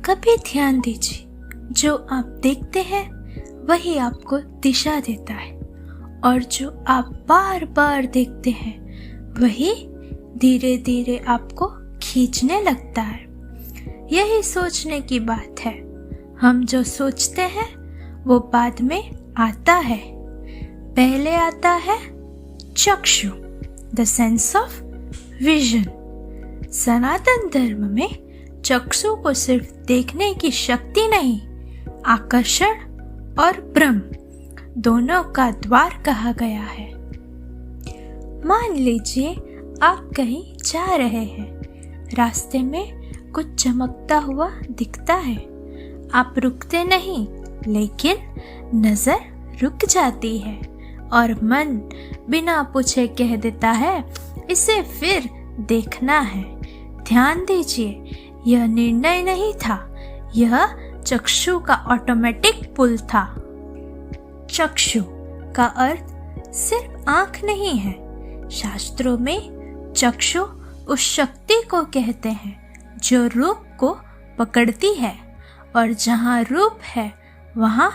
कभी ध्यान दीजिए, जो आप देखते हैं वही आपको दिशा देता है, और जो आप बार बार देखते हैं वही धीरे धीरे आपको खींचने लगता है। यही सोचने की बात है। हम जो सोचते हैं वो बाद में आता है। पहले आता है चक्षु, द सेंस ऑफ विजन। सनातन धर्म में चक्षु को सिर्फ देखने की शक्ति नहीं, आकर्षण और भ्रम दोनों का द्वार कहा गया है। मान लीजिए आप कहीं जा रहे हैं, रास्ते में कुछ चमकता हुआ दिखता है। आप रुकते नहीं, लेकिन नजर रुक जाती है और मन बिना पूछे कह देता है, इसे फिर देखना है। ध्यान दीजिए, यह निर्णय नहीं था, यह चक्षु का ऑटोमेटिक पुल था। चक्षु का अर्थ सिर्फ आंख नहीं है। शास्त्रों में चक्षु उस शक्ति को कहते हैं जो रूप को पकड़ती है, और जहाँ रूप है वहाँ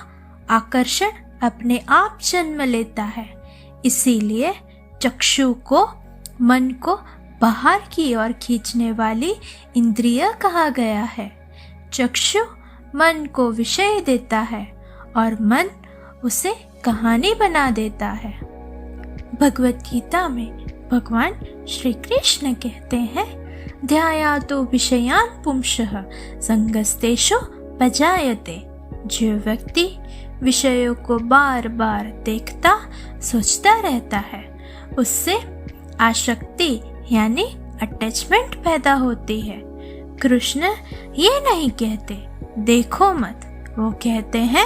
आकर्षण अपने आप जन्म लेता है। इसीलिए चक्षु को मन को बाहर की ओर खींचने वाली इंद्रिय कहा गया है। चक्षु मन को विषय देता है और मन उसे कहानी बना देता है। भगवत गीता में भगवान श्री कृष्ण कहते हैं, ध्यायातो विषयान् पुंसः संगस्तेषु पजायते। जो व्यक्ति विषयों को बार बार देखता सोचता रहता है, उससे आसक्ति यानी अटैचमेंट पैदा होती है। कृष्ण ये नहीं कहते देखो मत, वो कहते हैं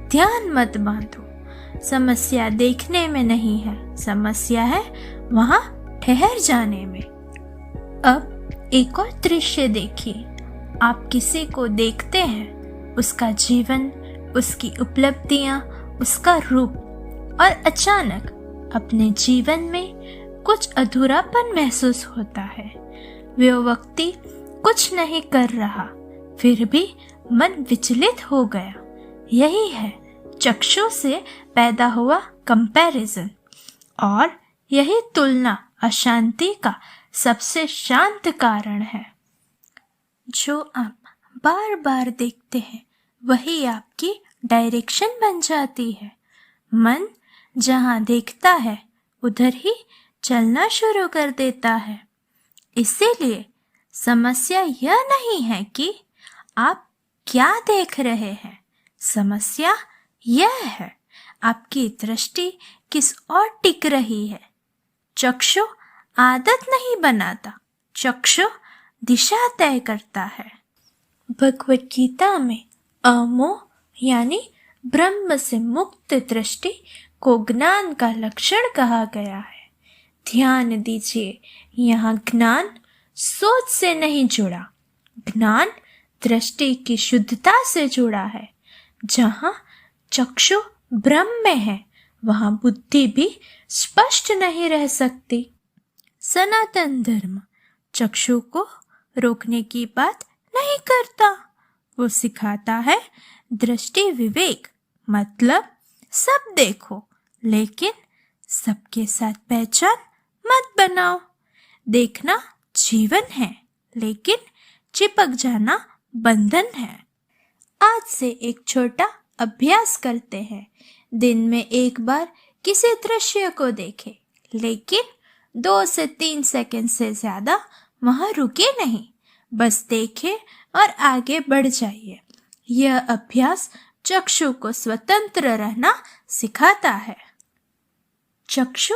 ध्यान मत बांधो। समस्या देखने में नहीं है, समस्या है वहां ठहर जाने में। अब एक और दृश्य देखिए। आप किसी को देखते हैं, उसका जीवन, उसकी उपलब्धियां, उसका रूप, और अचानक अपने जीवन में कुछ अधूरापन महसूस होता है। वो व्यक्ति कुछ नहीं कर रहा, फिर भी मन विचलित हो गया। यही है चक्षु से पैदा हुआ कंपैरिजन, और यही तुलना अशांति का सबसे शांत कारण है। जो आप बार बार देखते हैं वही आपकी डायरेक्शन बन जाती है। मन जहाँ देखता है उधर ही चलना शुरू कर देता है। इसीलिए समस्या यह नहीं है कि आप क्या देख रहे हैं, समस्या यह है आपकी दृष्टि किस ओर टिक रही है। चक्षु आदत नहीं बनाता, चक्षु दिशा तय करता है। भगवत गीता में अमोह यानी ब्रह्म से मुक्त दृष्टि को ज्ञान का लक्षण कहा गया है। ध्यान दीजिए, यहाँ ज्ञान सोच से नहीं जुड़ा, ज्ञान दृष्टि की शुद्धता से जुड़ा है। जहाँ चक्षु ब्रह्म में है, वहाँ बुद्धि भी स्पष्ट नहीं रह सकती। सनातन धर्म चक्षु को रोकने की बात नहीं करता, वो सिखाता है दृष्टि विवेक, मतलब सब देखो लेकिन सबके साथ पहचान मत बनाओ। देखना जीवन है, लेकिन चिपक जाना बंधन है। आज से एक छोटा अभ्यास करते हैं। दिन में एक बार किसी दृश्य को देखें, लेकिन 2 से 3 सेकंड से ज्यादा वहां रुके नहीं, बस देखें और आगे बढ़ जाइए। यह अभ्यास चक्षु को स्वतंत्र रहना सिखाता है। चक्षु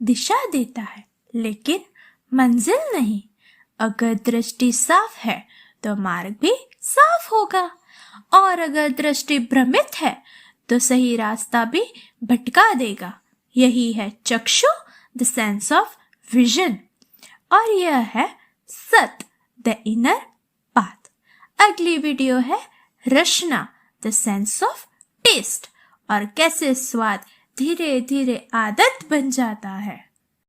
दिशा देता है, लेकिन मंजिल नहीं। अगर दृष्टि साफ है तो मार्ग भी साफ होगा, और अगर दृष्टि भ्रमित है तो सही रास्ता भी भटका देगा। यही है चक्षु, द सेंस ऑफ विजन, और यह है सत, द इनर पाथ। अगली वीडियो है रचना, द सेंस ऑफ टेस्ट, और कैसे स्वाद धीरे धीरे आदत बन जाता है।